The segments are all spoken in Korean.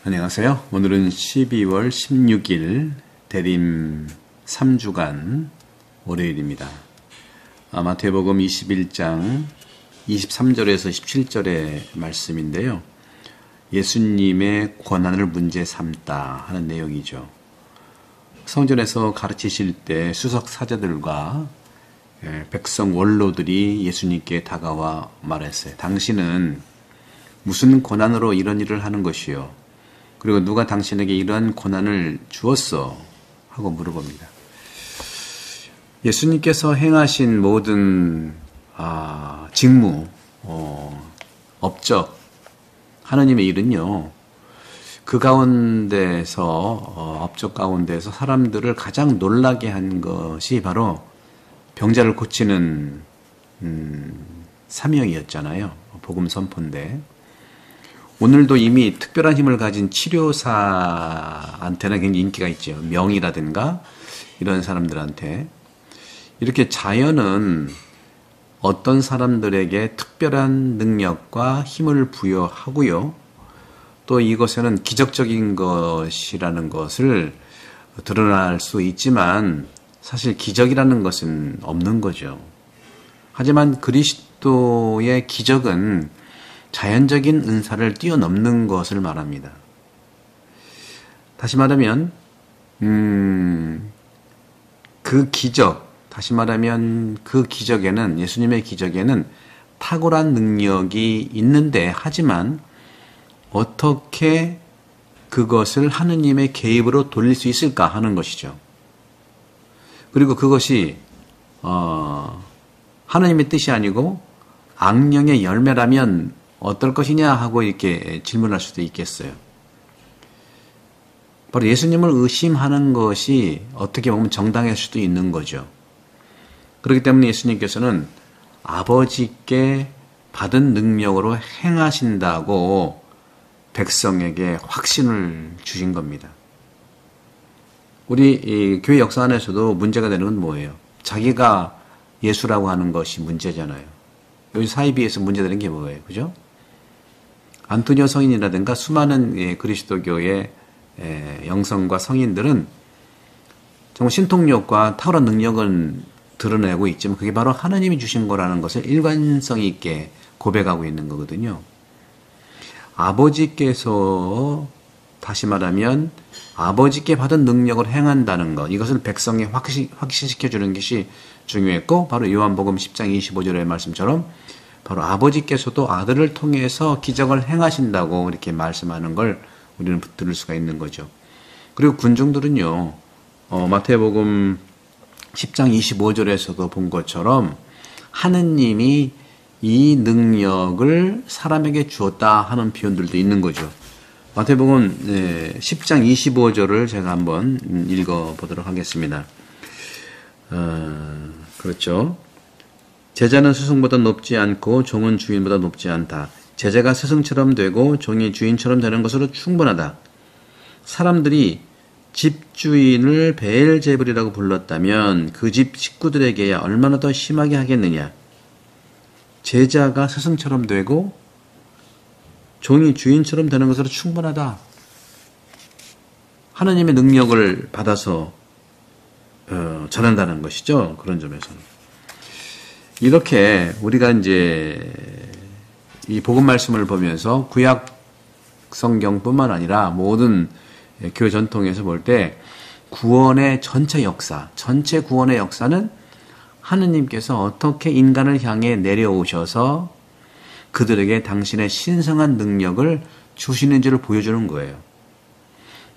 안녕하세요. 오늘은 12월 16일 대림 3주간 월요일입니다. 마태복음 21장 23절에서 17절의 말씀인데요. 예수님의 권한을 문제 삼다 하는 내용이죠. 성전에서 가르치실 때 수석 사제들과 백성 원로들이 예수님께 다가와 말했어요. 당신은 무슨 권한으로 이런 일을 하는 것이요? 그리고 누가 당신에게 이런 권한을 주었어? 하고 물어봅니다. 예수님께서 행하신 모든 직무, 업적, 하느님의 일은요, 그 가운데서 업적 가운데서 사람들을 가장 놀라게 한 것이 바로 병자를 고치는 사명이었잖아요. 복음 선포인데 오늘도 이미 특별한 힘을 가진 치료사한테는 굉장히 인기가 있죠. 명의라든가 이런 사람들한테. 이렇게 자연은 어떤 사람들에게 특별한 능력과 힘을 부여하고요. 또 이것에는 기적적인 것이라는 것을 드러날 수 있지만 사실 기적이라는 것은 없는 거죠. 하지만 그리스도의 기적은 자연적인 은사를 뛰어넘는 것을 말합니다. 다시 말하면 그 기적에는 예수님의 기적에는 탁월한 능력이 있는데 하지만 어떻게 그것을 하느님의 개입으로 돌릴 수 있을까 하는 것이죠. 그리고 그것이 하느님의 뜻이 아니고 악령의 열매라면 어떨 것이냐 하고 이렇게 질문할 수도 있겠어요. 바로 예수님을 의심하는 것이 어떻게 보면 정당할 수도 있는 거죠. 그렇기 때문에 예수님께서는 아버지께 받은 능력으로 행하신다고 백성에게 확신을 주신 겁니다. 우리 이 교회 역사 안에서도 문제가 되는 건 뭐예요? 자기가 예수라고 하는 것이 문제잖아요. 여기 사이비에서 문제되는 게 뭐예요? 그죠? 안토니오 성인이라든가 수많은 그리스도교의 영성과 성인들은 정말 신통력과 탁월한 능력은 드러내고 있지만 그게 바로 하나님이 주신 거라는 것을 일관성 있게 고백하고 있는 거거든요. 아버지께서 다시 말하면 아버지께 받은 능력을 행한다는 것, 이것을 백성에 확신시켜주는 것이 중요했고 바로 요한복음 10장 25절의 말씀처럼 바로 아버지께서도 아들을 통해서 기적을 행하신다고 이렇게 말씀하는 걸 우리는 들을 수가 있는 거죠. 그리고 군중들은요, 마태복음 10장 25절에서도 본 것처럼 하느님이 이 능력을 사람에게 주었다 하는 표현들도 있는 거죠. 마태복음 10장 25절을 제가 한번 읽어보도록 하겠습니다. 그렇죠. 제자는 스승보다 높지 않고 종은 주인보다 높지 않다. 제자가 스승처럼 되고 종이 주인처럼 되는 것으로 충분하다. 사람들이 집주인을 베엘제불이라고 불렀다면 그 집 식구들에게야 얼마나 더 심하게 하겠느냐. 제자가 스승처럼 되고 종이 주인처럼 되는 것으로 충분하다. 하나님의 능력을 받아서 전한다는 것이죠. 그런 점에서는. 이렇게 우리가 이제 이 복음 말씀을 보면서 구약 성경뿐만 아니라 모든 교회 전통에서 볼 때 구원의 전체 역사, 전체 구원의 역사는 하느님께서 어떻게 인간을 향해 내려오셔서 그들에게 당신의 신성한 능력을 주시는지를 보여주는 거예요.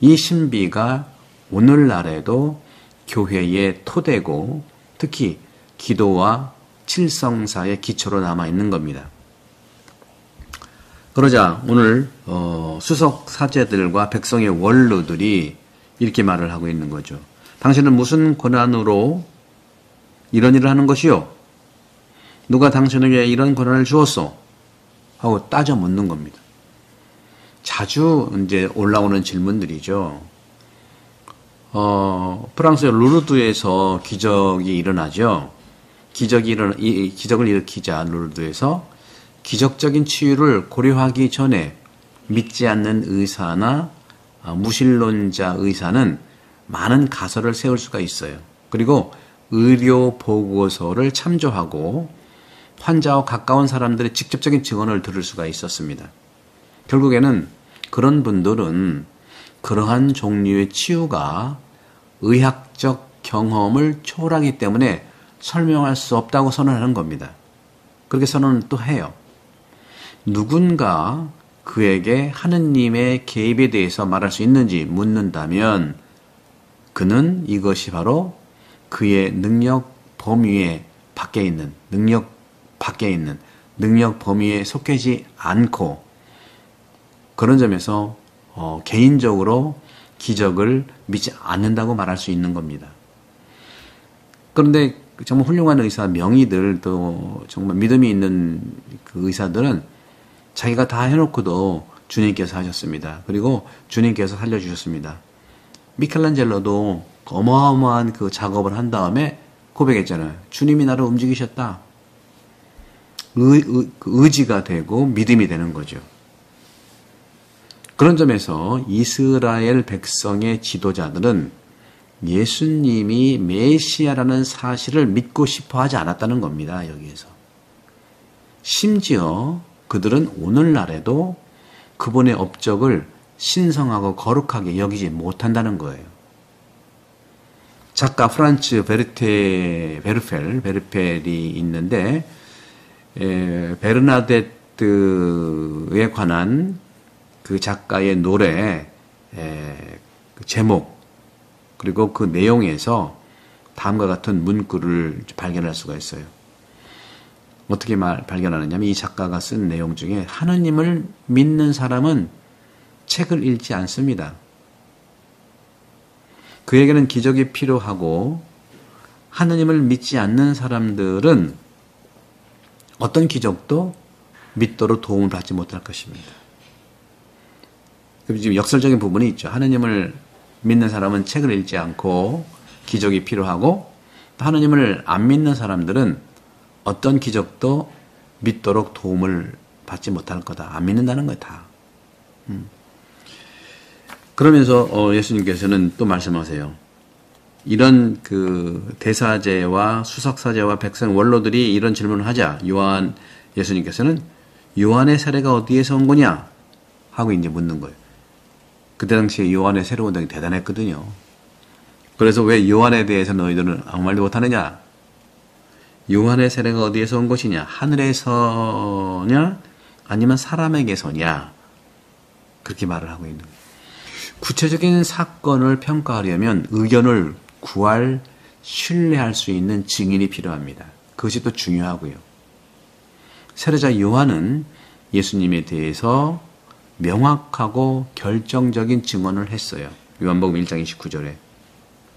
이 신비가 오늘날에도 교회의 토대고 특히 기도와 칠성사의 기초로 남아있는 겁니다. 그러자 오늘 수석 사제들과 백성의 원로들이 이렇게 말을 하고 있는 거죠. 당신은 무슨 권한으로 이런 일을 하는 것이요? 누가 당신에게 이런 권한을 주었소? 하고 따져 묻는 겁니다. 자주 이제 올라오는 질문들이죠. 프랑스의 루르드에서 기적이 일어나죠. 기적을 일으키자 루르드에서 기적적인 치유를 고려하기 전에 믿지 않는 의사나 무신론자 의사는 많은 가설을 세울 수가 있어요. 그리고 의료 보고서를 참조하고 환자와 가까운 사람들의 직접적인 증언을 들을 수가 있었습니다. 결국에는 그런 분들은 그러한 종류의 치유가 의학적 경험을 초월하기 때문에 설명할 수 없다고 선언하는 겁니다. 그렇게 선언을 또 해요. 누군가 그에게 하느님의 개입에 대해서 말할 수 있는지 묻는다면 그는 이것이 바로 그의 능력 범위에 밖에 있는, 능력 범위에 속하지 않고 그런 점에서 개인적으로 기적을 믿지 않는다고 말할 수 있는 겁니다. 그런데 정말 훌륭한 의사, 명의들 또 정말 믿음이 있는 그 의사들은 자기가 다 해놓고도 주님께서 하셨습니다. 그리고 주님께서 살려주셨습니다. 미켈란젤로도 어마어마한 그 작업을 한 다음에 고백했잖아요. 주님이 나를 움직이셨다. 의지가 되고 믿음이 되는 거죠. 그런 점에서 이스라엘 백성의 지도자들은 예수님이 메시아라는 사실을 믿고 싶어 하지 않았다는 겁니다. 여기에서. 심지어 그들은 오늘날에도 그분의 업적을 신성하고 거룩하게 여기지 못한다는 거예요. 작가 프란츠 베르펠이 있는데 베르나데트에 관한 그 작가의 노래 그 제목 그리고 그 내용에서 다음과 같은 문구를 발견할 수가 있어요. 어떻게 발견하느냐면 이 작가가 쓴 내용 중에 하느님을 믿는 사람은 책을 읽지 않습니다. 그에게는 기적이 필요하고 하느님을 믿지 않는 사람들은 어떤 기적도 믿도록 도움을 받지 못할 것입니다. 지금 역설적인 부분이 있죠. 하느님을 믿는 사람은 책을 읽지 않고 기적이 필요하고 하느님을 안 믿는 사람들은 어떤 기적도 믿도록 도움을 받지 못할 거다. 안 믿는다는 거야, 다. 그러면서 예수님께서는 또 말씀하세요. 이런 그 대사제와 수석사제와 백성 원로들이 이런 질문을 하자 예수님께서는 요한의 세례가 어디에서 온 거냐 하고 이제 묻는 거예요. 그때 당시에 요한의 세례 운동이 대단했거든요. 그래서 왜 요한에 대해서 너희들은 아무 말도 못하느냐? 요한의 세례가 어디에서 온 것이냐? 하늘에서냐? 아니면 사람에게서냐? 그렇게 말을 하고 있는 거예요. 구체적인 사건을 평가하려면 의견을 구할, 신뢰할 수 있는 증인이 필요합니다. 그것이 또 중요하고요. 세례자 요한은 예수님에 대해서 명확하고 결정적인 증언을 했어요. 요한복음 1장 29절에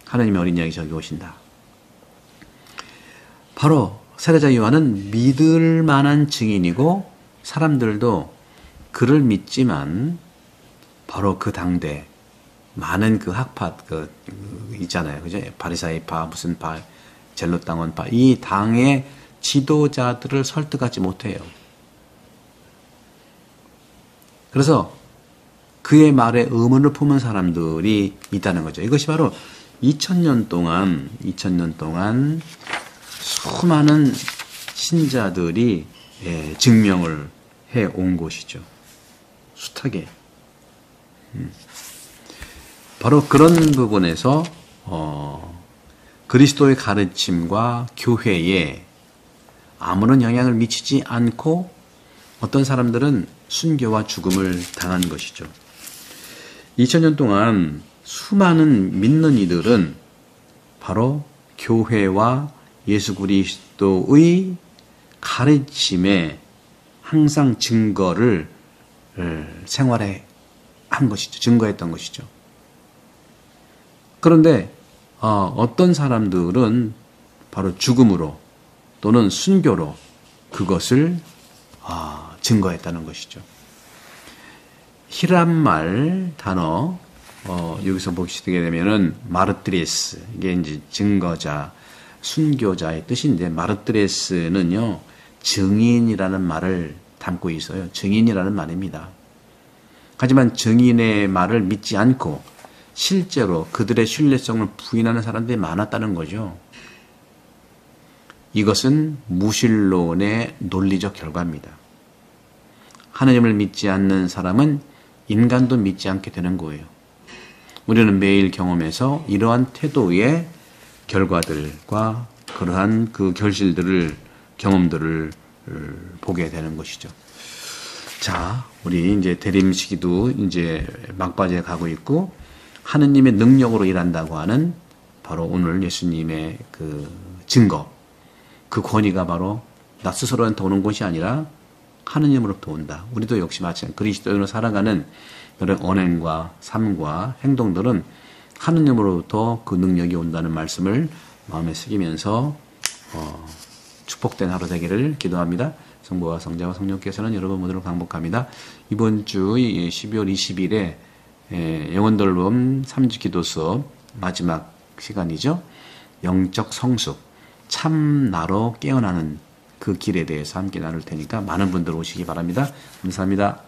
하나님의 어린 양이 저기 오신다. 바로 세례자 요한은 믿을 만한 증인이고 사람들도 그를 믿지만 바로 그 당대 많은 그 학파 있잖아요. 그죠? 바리사이파 무슨 파 젤롯당원파 이 당의 지도자들을 설득하지 못해요. 그래서 그의 말에 의문을 품은 사람들이 있다는 거죠. 이것이 바로 2000년 동안 수많은 신자들이 증명을 해 온 것이죠. 숱하게. 바로 그런 부분에서 그리스도의 가르침과 교회에 아무런 영향을 미치지 않고 어떤 사람들은 순교와 죽음을 당한 것이죠. 2000년 동안 수많은 믿는 이들은 바로 교회와 예수 그리스도의 가르침에 항상 증거를 생활에 한 것이죠. 증거했던 것이죠. 그런데 어떤 사람들은 바로 죽음으로 또는 순교로 그것을 증거했다는 것이죠. 히람말 단어 여기서 보시게 되면은 마르트리스 이게 이제 증거자, 순교자의 뜻인데 마르트리스는요 증인이라는 말을 담고 있어요. 증인이라는 말입니다. 하지만 증인의 말을 믿지 않고 실제로 그들의 신뢰성을 부인하는 사람들이 많았다는 거죠. 이것은 무신론의 논리적 결과입니다. 하나님을 믿지 않는 사람은 인간도 믿지 않게 되는 거예요. 우리는 매일 경험해서 이러한 태도의 결과들과 그러한 그 결실들을, 경험들을 보게 되는 것이죠. 자, 우리 이제 대림시기도 이제 막바지에 가고 있고, 하느님의 능력으로 일한다고 하는 바로 오늘 예수님의 그 증거, 그 권위가 바로 나 스스로한테 오는 것이 아니라 하느님으로부터 온다. 우리도 역시 마찬가지 그리스도인으로 살아가는 그런 언행과 삶과 행동들은 하느님으로부터 그 능력이 온다는 말씀을 마음에 새기면서 축복된 하루 되기를 기도합니다. 성부와 성자와 성령께서는 여러분 모두를 강복합니다. 이번 주 12월 20일에 영혼돌봄 3주 기도 수업 마지막 시간이죠. 영적 성숙, 참 나로 깨어나는 그 길에 대해서 함께 나눌 테니까 많은 분들 오시기 바랍니다. 감사합니다.